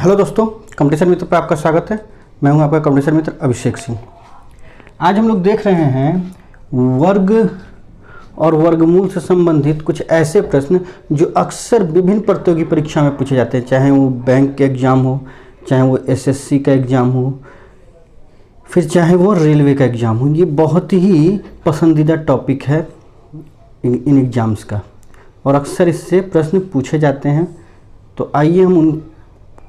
Hello दोस्तों, competition मित्र पर आपका स्वागत है। मैं हूं आपका कंपटीशन मित्र अभिषेक सिंह। आज हम लोग देख रहे हैं वर्ग और वर्गमूल से संबंधित कुछ ऐसे प्रश्न जो अक्सर विभिन्न प्रतियोगी परीक्षा में पूछे जाते हैं, चाहे वो बैंक के एग्ज़ाम हो, चाहे वो एसएससी का एग्ज़ाम हो, फिर चाहे वो रेलवे का एग्ज़ाम हो। ये बहुत ही पसंदीदा टॉपिक है इन एग्ज़ाम्स का और अक्सर इससे प्रश्न पूछे जाते हैं। तो आइए हम उन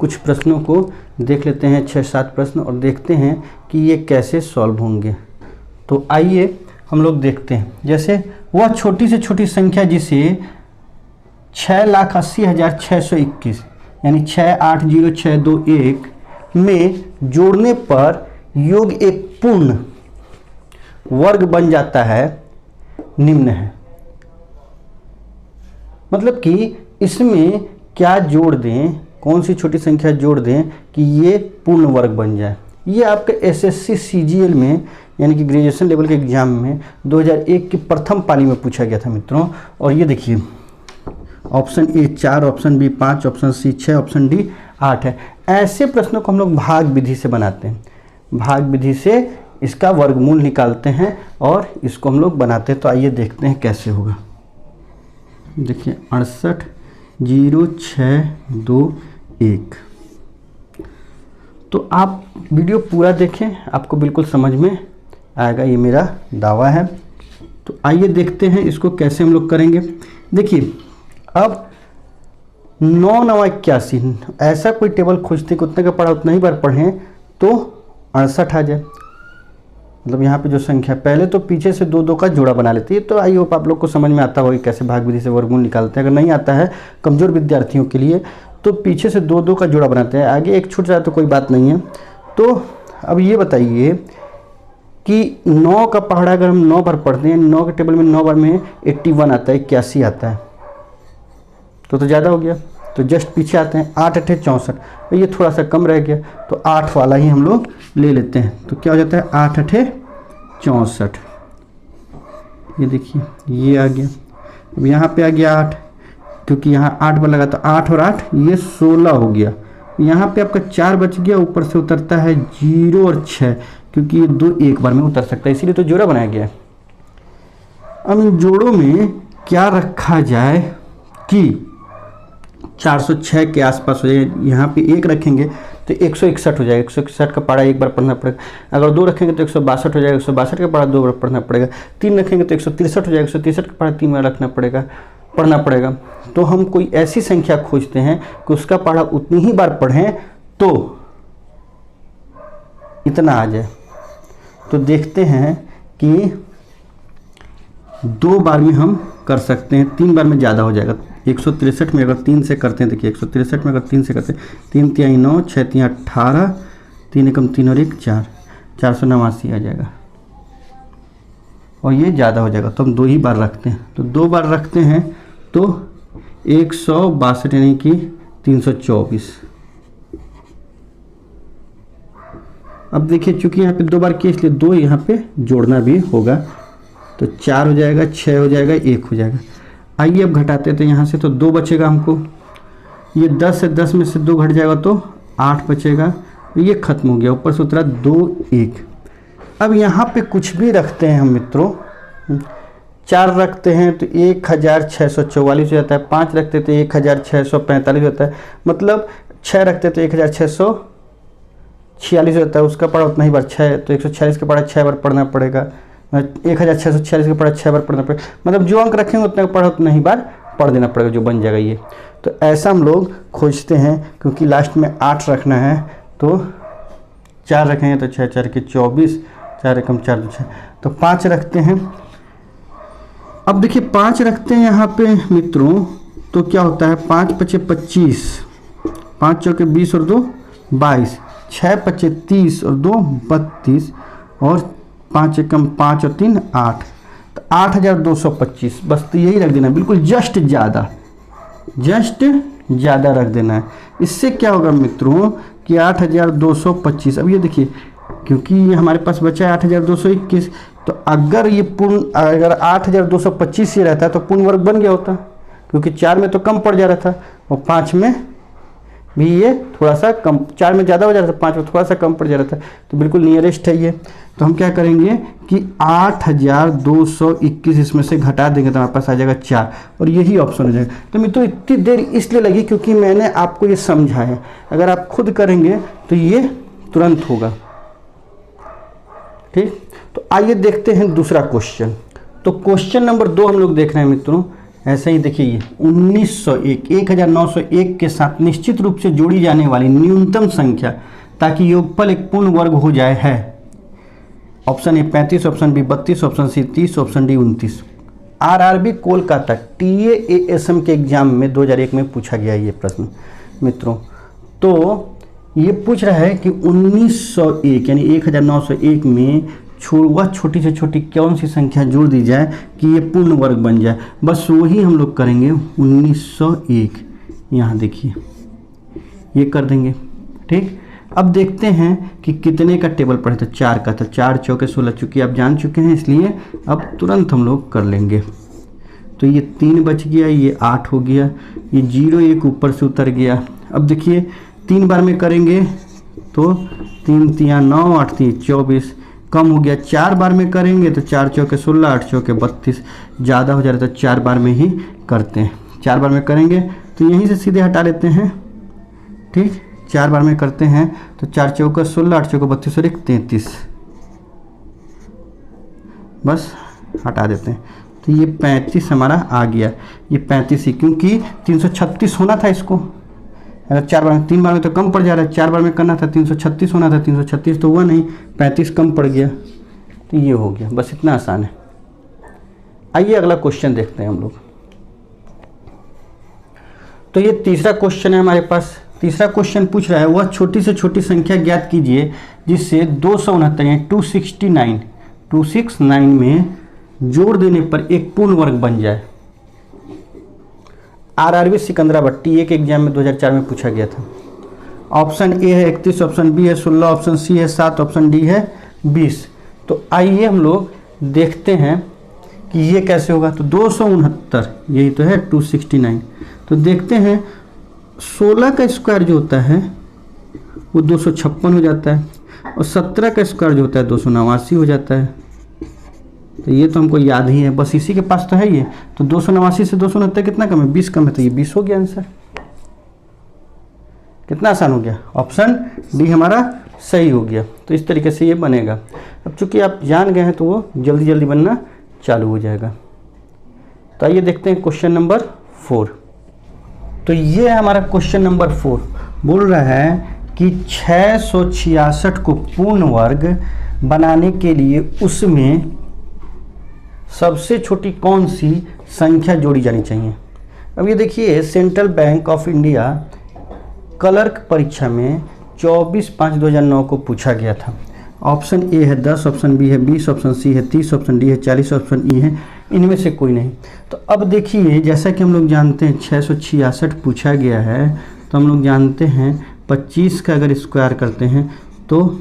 कुछ प्रश्नों को देख लेते हैं, 6-7 प्रश्न, और देखते हैं कि ये कैसे सॉल्व होंगे। तो आइए हम लोग देखते हैं। जैसे वह छोटी से छोटी संख्या जिसे 6,80,621 यानी 680,621 में जोड़ने पर योग एक पूर्ण वर्ग बन जाता है, निम्न है। मतलब कि इसमें क्या जोड़ दें, कौन सी छोटी संख्या जोड़ दें कि ये पूर्ण वर्ग बन जाए। ये आपके एसएससी सीजीएल में यानी कि ग्रेजुएशन लेवल के एग्जाम में 2001 की प्रथम पाली में पूछा गया था मित्रों। और ये देखिए, option A 4, option B 5, option C 6, option D 8 है। ऐसे प्रश्नों को हम लोग भाग विधि से बनाते हैं। भाग विधि से इसका वर्गमूल निकालते हैं और इसको हम लोग बनाते हैं। तो आइए देखते हैं कैसे होगा। देखिए 68,0,6,2,1। तो आप वीडियो पूरा देखें, आपको बिल्कुल समझ में आएगा, ये मेरा दावा है। तो आइए देखते हैं इसको कैसे हम लोग करेंगे। देखिए अब 9,981 ऐसा कोई टेबल खोजते कि उतने का पढ़ा उतना ही बार पढ़ें तो 68 आ जाए। मतलब यहाँ पे जो संख्या पहले तो पीछे से 2-2 का जोड़ा बना लेती है। तो आई होप आप लोग को समझ में आता होगा कैसे भाग विधि से वर्गमूल निकालते हैं। अगर नहीं आता है कमज़ोर विद्यार्थियों के लिए तो पीछे से 2-2 का जोड़ा बनाते हैं, आगे एक छूट जाए तो कोई बात नहीं है। तो अब ये बताइए कि 9 का पहाड़ा अगर हम 9 बार पढ़ते हैं, 9 के टेबल में 9 बार में 81 आता है, 81 आता है, तो ज़्यादा हो गया। तो जस्ट पीछे आते हैं, 8-8-64, ये थोड़ा सा कम रह गया तो 8 वाला ही हम लोग ले लेते हैं। तो क्या हो जाता है 8-8-64। ये देखिए ये आ गया। अब यहाँ पे आ गया 8, क्योंकि यहाँ 8 बार लगा तो 8 और 8 ये 16 हो गया। यहाँ पे आपका 4 बच गया, ऊपर से उतरता है 0 और 6, क्योंकि ये 2 एक बार में उतर सकता है, इसीलिए तो जोड़ा बनाया गया है। अब इन जोड़ों में क्या रखा जाए कि 406 के आसपास हो जाए। यहाँ पे 1 रखेंगे तो 161 हो जाएगा, 161 का पढ़ा एक बार पढ़ना पड़ेगा। अगर 2 रखेंगे तो 162 हो जाएगा, 162 का पढ़ा 2 बार पढ़ना पड़ेगा। 3 रखेंगे तो 163 हो जाएगा, 163 का पढ़ा 3 बार रखना पड़ेगा, पढ़ना पड़ेगा। तो हम कोई ऐसी संख्या खोजते हैं कि उसका पढ़ा उतनी ही बार पढ़ें तो इतना आ जाए। तो देखते हैं कि 2 बार में हम कर सकते हैं, 3 बार में ज़्यादा हो जाएगा। 163 में अगर 3 से करते हैं, देखिए 163 में अगर 3 से करते हैं, 3 तिहाई 9, 6 तिहाई 18, 3 एकम 3 और 1 4, 489 आ जाएगा और ये ज़्यादा हो जाएगा। तो हम 2 ही बार रखते हैं। तो 2 बार रखते हैं तो 162 यानी कि 324। अब देखिए चूंकि यहाँ पे 2 बार किए इसलिए 2 यहाँ पे जोड़ना भी होगा। तो 4 हो जाएगा, 6 हो जाएगा, 1 हो जाएगा। आइए अब घटाते हैं। तो यहाँ से तो 2 बचेगा हमको, ये 10 है, 10 में से 2 घट जाएगा तो 8 बचेगा, ये खत्म हो गया, ऊपर से उतरा 2 1। अब यहाँ पे कुछ भी रखते हैं हम मित्रों, 4 रखते हैं तो 1644 हो जाता है, 5 रखते तो 1645 होता है, मतलब 6 रखते तो 1646 होता है। उसका पढ़ा उतना ही बार 6, तो 146 का पढ़ा 6 बार पढ़ना पड़ेगा, 1646 का पढ़ा 6 बार पढ़ना पड़ेगा। मतलब जो अंक रखेंगे उतना पढ़ा उतना ही बार पढ़ देना पड़ेगा, जो बन जाएगा ये। तो ऐसा हम लोग खोजते हैं, क्योंकि लास्ट में 8 रखना है। तो 4 रखेंगे तो 6 4 के 24, 4 एकम 4 2 6, तो 5 रखते हैं। अब देखिए 5 रखते हैं यहाँ पे मित्रों, तो क्या होता है 5 5 25, 5 चौके 20 और 2 22, 6 5 30 और 2 32, और 5 एकम 5 और 3 8, तो 8,225। बस तो यही रख देना, बिल्कुल जस्ट ज़्यादा रख देना है। इससे क्या होगा मित्रों कि 8,225। अब ये देखिए, क्योंकि ये हमारे पास बचा है 8,221, तो अगर ये पूर्ण, अगर 8,225 ये रहता तो पूर्ण वर्ग बन गया होता, क्योंकि 4 में तो कम पड़ जा रहा था और 5 में भी ये थोड़ा सा कम, 4 में ज़्यादा हो जा रहा था, 5 में थोड़ा सा कम पड़ जा रहा था, तो बिल्कुल नियरेस्ट है ये। तो हम क्या करेंगे कि 8221 इसमें से घटा देंगे तो हमारे पास आ जाएगा 4, और यही ऑप्शन हो जाएगा। तो मित्रों इतनी देर इसलिए लगी क्योंकि मैंने आपको ये समझाया, अगर आप खुद करेंगे तो ये तुरंत होगा। ठीक, तो आइए देखते हैं दूसरा क्वेश्चन। तो क्वेश्चन नंबर 2 हम लोग देख रहे हैं मित्रों, ऐसे ही देखिए, ये 1901 के साथ निश्चित रूप से जोड़ी जाने वाली न्यूनतम संख्या ताकि योगफल एक पूर्ण वर्ग हो जाए है। Option A 35, option B 32, option C 30, option D 29। RRB Kolkata TAASM के एग्जाम में 2001 में पूछा गया ये प्रश्न मित्रों। तो ये पूछ रहा है कि 1901 यानी 1901 में वह छोटी से छोटी कौन सी संख्या जोड़ दी जाए कि ये पूर्ण वर्ग बन जाए। बस वही हम लोग करेंगे। 1901 यहाँ देखिए ये कर देंगे। ठीक, अब देखते हैं कि कितने का टेबल पढ़े, तो 4 का था, 4 चौके 16, चूँकि आप जान चुके हैं इसलिए अब तुरंत हम लोग कर लेंगे। तो ये 3 बच गया, ये 8 हो गया, ये 0 1 ऊपर से उतर गया। अब देखिए 3 बार में करेंगे तो 3 3 9, 8 3 24, कम हो गया। 4 बार में करेंगे तो 4 चौके 16, 8 चौके 32, ज़्यादा हो जा रहा है तो 4 बार में ही करते हैं। 4 बार में करेंगे तो यहीं से सीधे हटा लेते हैं। ठीक, 4 बार में करते हैं तो 4 चौका 16, 8 चौका 32 और 1 33, बस हटा देते हैं। तो ये 35 हमारा आ गया। ये 35 ही, क्योंकि 336 होना था इसको, अगर 4 बार में, 3 बार में तो कम पड़ जा रहा है, 4 बार में करना था 336 होना था, 336 तो हुआ नहीं, 35 कम पड़ गया, तो ये हो गया। बस इतना आसान है। आइए अगला क्वेश्चन देखते हैं हम लोग। तो ये तीसरा क्वेश्चन है हमारे पास। तीसरा क्वेश्चन पूछ रहा है वह छोटी से छोटी संख्या ज्ञात कीजिए जिससे 269 यानी 269 में जोड़ देने पर एक पूर्ण वर्ग बन जाए। आरआरबी सिकंदराबाद TA के एग्जाम में 2004 में पूछा गया था। ऑप्शन ए है 31, ऑप्शन बी है 16, ऑप्शन सी है 7, ऑप्शन डी है 20। तो आइए हम लोग देखते हैं कि ये कैसे होगा। तो 269 यही तो है 269। तो देखते हैं 16 का स्क्वायर जो होता है वो 256 हो जाता है, और 17 का स्क्वायर जो होता है 289 हो जाता है। तो ये तो हमको याद ही है, बस इसी के पास तो है ये। तो 289 से 269 कितना कम है, 20 कम है, तो ये 20 हो गया आंसर। कितना आसान हो गया, ऑप्शन डी हमारा सही हो गया। तो इस तरीके से ये बनेगा। अब चूंकि आप जान गए हैं तो वो जल्दी जल्दी बनना चालू हो जाएगा। तो आइए देखते हैं क्वेश्चन नंबर 4। तो ये है हमारा क्वेश्चन नंबर 4। बोल रहा है कि 666 को पूर्ण वर्ग बनाने के लिए उसमें सबसे छोटी कौन सी संख्या जोड़ी जानी चाहिए। अब ये देखिए, central bank of India clerk परीक्षा में 24/5/2009 को पूछा गया था। ऑप्शन ए है 10, ऑप्शन बी है 20, ऑप्शन सी है 30, ऑप्शन डी है 40, ऑप्शन ई है इनमें से कोई नहीं। तो अब देखिए, जैसा कि हम लोग जानते हैं 666 पूछा गया है, तो हम लोग जानते हैं 25 का अगर स्क्वायर करते हैं तो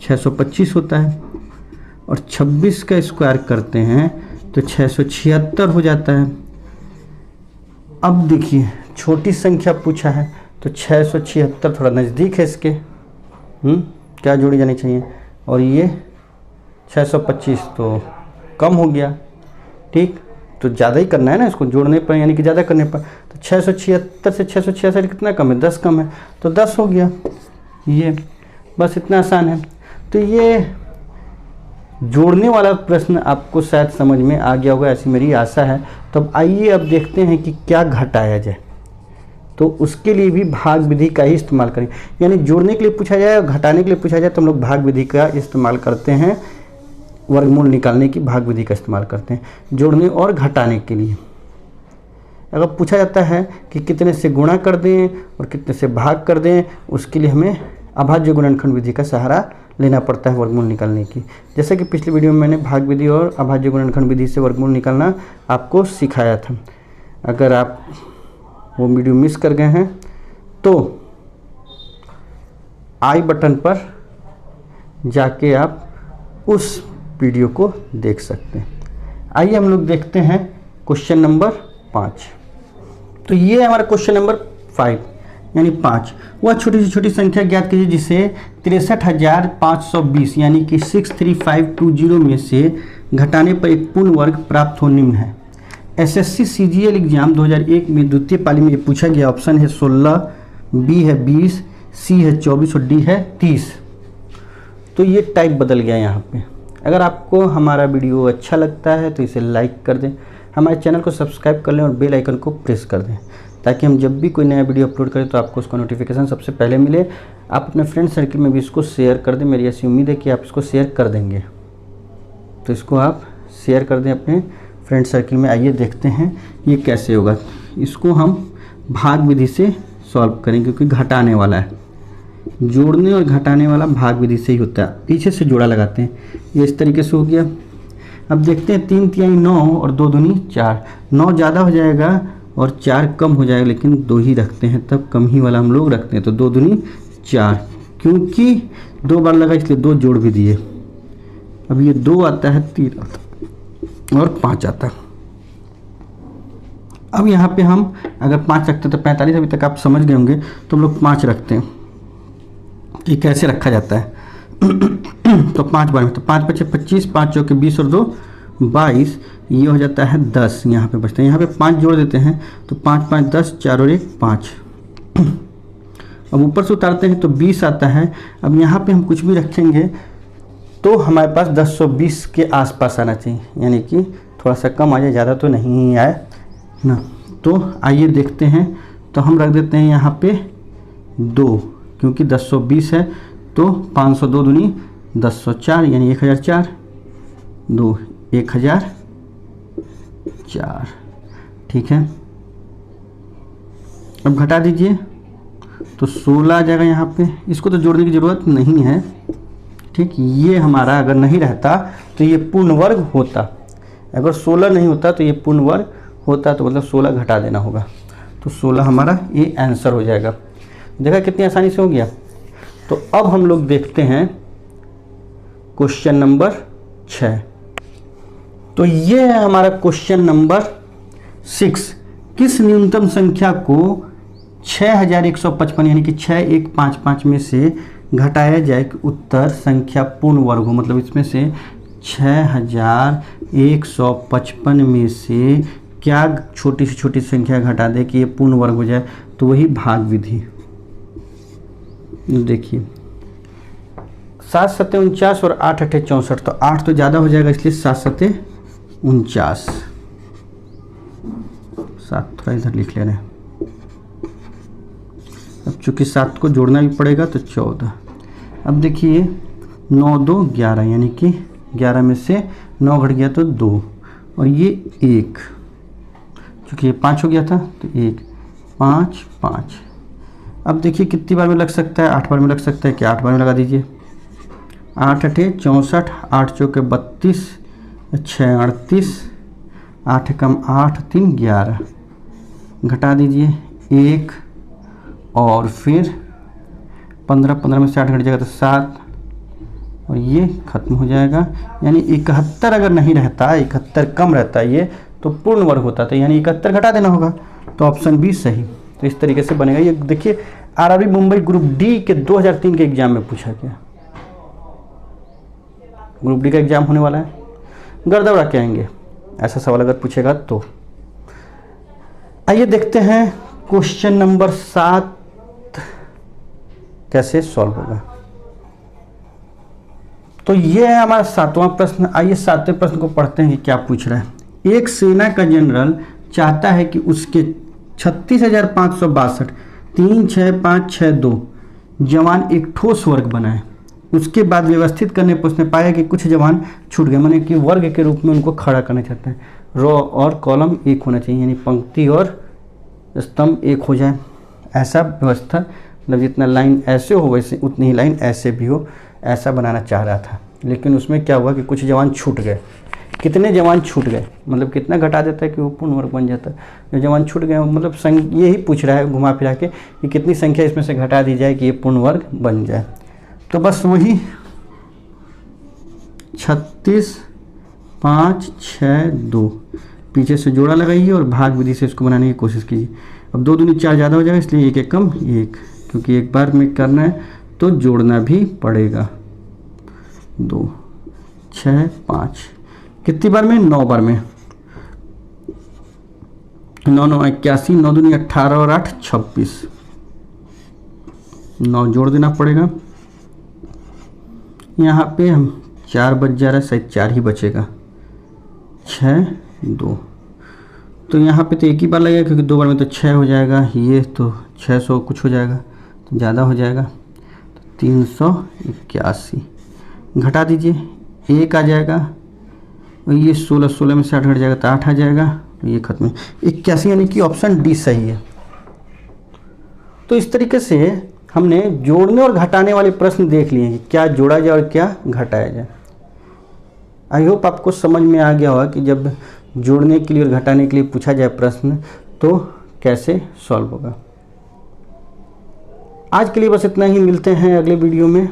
625 होता है, और 26 का स्क्वायर करते हैं तो 676 हो जाता है। अब देखिए छोटी संख्या पूछा है तो 676 थोड़ा नज़दीक है इसके, क्या जोड़ी जानी चाहिए, और ये 625 तो कम हो गया। ठीक, तो ज़्यादा ही करना है ना इसको जोड़ने पर, यानी कि ज़्यादा करने पर। तो 676 से 666 कितना कम है, 10 कम है, तो 10 हो गया। ये बस इतना आसान है। तो ये जोड़ने वाला प्रश्न आपको शायद समझ में आ गया होगा, ऐसी मेरी आशा है। तो अब आइए अब देखते हैं कि क्या घटाया जाए। तो उसके लिए भी भाग विधि का ही इस्तेमाल करें, यानी जोड़ने के लिए पूछा जाए और घटाने के लिए पूछा जाए तो हम लोग भाग विधि का इस्तेमाल करते हैं। वर्गमूल निकालने की भाग विधि का इस्तेमाल करते हैं जोड़ने और घटाने के लिए। अगर पूछा जाता है कि कितने से गुणा कर दें और कितने से भाग कर दें, उसके लिए हमें अभाज्य गुणनखंड विधि का सहारा लेना पड़ता है वर्गमूल निकालने की। जैसे कि पिछले वीडियो में मैंने भाग विधि और अभाज्य गुणनखंड विधि से वर्गमूल निकालना आपको सिखाया था। अगर आप वो वीडियो मिस कर गए हैं तो आई बटन पर जाके आप उस वीडियो को देख सकते हैं। आइए हम लोग देखते हैं क्वेश्चन नंबर 5। तो ये है हमारा क्वेश्चन नंबर 5। यानी 5। वह छोटी से छोटी संख्या ज्ञात कीजिए जिसे 63,520 यानी कि 63520 में से घटाने पर एक पूर्ण वर्ग प्राप्त हो। निम्न है। एसएससी सीजीएल एग्जाम 2001 में द्वितीय पाली में ये पूछा गया। ऑप्शन है 16, बी है 20, सी है 24 और डी है 30। तो ये टाइप बदल गया यहाँ पे। अगर आपको हमारा वीडियो अच्छा लगता है तो इसे लाइक कर दें, हमारे चैनल को सब्सक्राइब कर लें और बेल आइकन को प्रेस कर दें, ताकि हम जब भी कोई नया वीडियो अपलोड करें तो आपको उसका नोटिफिकेशन सबसे पहले मिले। आप अपने फ्रेंड सर्कल में भी इसको शेयर कर दें। मेरी ऐसी उम्मीद है कि आप इसको शेयर कर देंगे, तो इसको आप शेयर कर दें अपने फ्रेंड सर्कल में। आइए देखते हैं ये कैसे होगा। इसको हम भाग विधि से सॉल्व करेंगे, क्योंकि घटाने वाला है। जोड़ने और घटाने वाला भाग विधि से ही होता है। पीछे से जोड़ा लगाते हैं। ये इस तरीके से हो गया। अब देखते हैं 3 तिहाई 9 और 2 दूनी 4। 9 ज़्यादा हो जाएगा और 4 कम हो जाएगा, लेकिन 2 ही रखते हैं, तब कम ही वाला हम लोग रखते हैं। तो 2 दूनी 4, क्योंकि 2 बार लगा इसलिए 2 जोड़ भी दिए। अब ये 2 आता है, 3 आता है और 5 आता है। अब यहाँ पे हम अगर 5 रखते तो 45, अभी तक आप समझ गए होंगे। तो हम लोग 5 रखते हैं कि कैसे रखा जाता है। तो 5 बार में, तो 5 पचे 25, 5 चौके 20 और 2 22, ये हो जाता है 10। यहाँ पे बचता है, यहाँ पे 5 जोड़ देते हैं तो 5 5 10, 4 और 1 5। अब ऊपर से उतारते हैं तो 20 आता है। अब यहाँ पे हम कुछ भी रखेंगे तो हमारे पास 1020 के आसपास आना चाहिए, यानी कि थोड़ा सा कम आ जाए, ज़्यादा तो नहीं आए ना। तो आइए देखते हैं। तो हम रख देते हैं यहाँ पे 2, क्योंकि 1020 है। तो 502 दूनी 1004 यानी 1004, 2 1004। ठीक है। अब घटा दीजिए तो 16 आ जाएगा यहाँ पे। इसको तो जोड़ने की ज़रूरत नहीं है। ठीक, ये हमारा अगर नहीं रहता तो ये पूर्ण वर्ग होता। अगर 16 नहीं होता तो ये पूर्ण वर्ग होता, तो मतलब 16 घटा देना होगा। तो 16 हमारा ये आंसर हो जाएगा। देखा कितनी आसानी से हो गया। तो अब हम लोग देखते हैं क्वेश्चन नंबर 6। तो ये है हमारा क्वेश्चन नंबर 6। किस न्यूनतम संख्या को 6155 यानी कि 6155 में से घटाया जाए कि उत्तर संख्या पूर्ण वर्ग हो। मतलब इसमें से 6155 में से क्या छोटी से छोटी संख्या घटा दे कि ये पूर्ण वर्ग हो जाए, तो वही भाग विधि। देखिए 7 7 49 और 8 8 64, तो 8 तो ज़्यादा हो जाएगा, इसलिए 7 7 49। 7 थोड़ा इधर लिख ले रहे हैं। अब चूँकि 7 को जोड़ना भी पड़ेगा तो 14। अब देखिए 9 2 11 यानी कि 11 में से 9 घट गया तो 2 और ये 1, चूँकि ये 5 हो गया था तो 1 5 5। अब देखिए कितनी बार में लग सकता है, 8 बार में लग सकता है। क्या 8 बार में लगा दीजिए। 8 8 64, 8 चौके 32, 6 38, 8 कम 8 3 11। घटा दीजिए 1 और फिर 15 15 में से 8 घट जाएगा तो 7 और ये खत्म हो जाएगा। यानी 71 अगर नहीं रहता, 71 कम रहता ये तो पूर्ण वर्ग होता था, यानी 71 घटा देना होगा। तो ऑप्शन बी सही। तो इस तरीके से बनेगा। ये देखिए आरआरबी मुंबई ग्रुप डी के 2003 के एग्जाम में पूछा गया। ग्रुप डी का एग्जाम होने वाला है, गर्दा उड़ा के आएंगे ऐसा सवाल अगर पूछेगा तो। आइए देखते हैं क्वेश्चन नंबर 7 कैसे सॉल्व होगा। तो ये है हमारा 7वां प्रश्न। आइए 7वें प्रश्न को पढ़ते हैं कि क्या पूछ रहा है। एक सेना का जनरल चाहता है कि उसके 36,562 3 6 5 6 2 जवान एक ठोस वर्ग बनाए। उसके बाद व्यवस्थित करने पर उसने पाया कि कुछ जवान छूट गए, माने कि वर्ग के रूप में उनको खड़ा करना चाहते हैं। रो और कॉलम एक होना चाहिए, यानी पंक्ति और स्तंभ एक हो जाए। ऐसा व्यवस्था, मतलब जितना लाइन ऐसे हो वैसे उतनी ही लाइन ऐसे भी हो, ऐसा बनाना चाह रहा था। लेकिन उसमें क्या हुआ कि कुछ जवान छूट गए। कितने जवान छूट गए, मतलब कितना घटा देता है कि वो पूर्ण वर्ग बन जाता है। जो जवान छूट गए मतलब यही पूछ रहा है घुमा फिरा के कि कितनी संख्या इसमें से घटा दी जाए कि ये पूर्ण वर्ग बन जाए। तो बस वही 36 5 6 2 पीछे से जोड़ा लगाइए और भाग विधि से इसको बनाने की कोशिश कीजिए। अब 2 दूनी 4 ज़्यादा हो जाएगा, इसलिए 1 1 कम 1, क्योंकि एक बार में करना है तो जोड़ना भी पड़ेगा। 2 6 5 कितनी बार में? 9 बार में। 9 9 81, 9 दूनी 18 और 8 26, 9 जोड़ देना पड़ेगा। यहाँ पे हम 4 बच जा रहा है, शायद 4 ही बचेगा। 6 2, तो यहाँ पे तो एक ही बार लगेगा क्योंकि 2 बार में तो 6 हो जाएगा, ये तो 600 कुछ हो जाएगा, तो ज़्यादा हो जाएगा, तो 381 घटा दीजिए, 1 आ जाएगा, और ये 16 16 में से 8 घट जाएगा तो 8 आ जाएगा, तो ये खत्म है। 81 यानी कि ऑप्शन डी सही है। तो इस तरीके से हमने जोड़ने और घटाने वाले प्रश्न देख लिए हैं कि क्या जोड़ा जाए और क्या घटाया जाए। आई होप आपको समझ में आ गया होगा कि जब जोड़ने के लिए और घटाने के लिए पूछा जाए प्रश्न तो कैसे सॉल्व होगा। आज के लिए बस इतना ही, मिलते हैं अगले वीडियो में,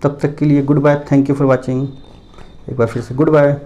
तब तक के लिए good bye, thank you for watching. एक बार फिर से गुड बाय।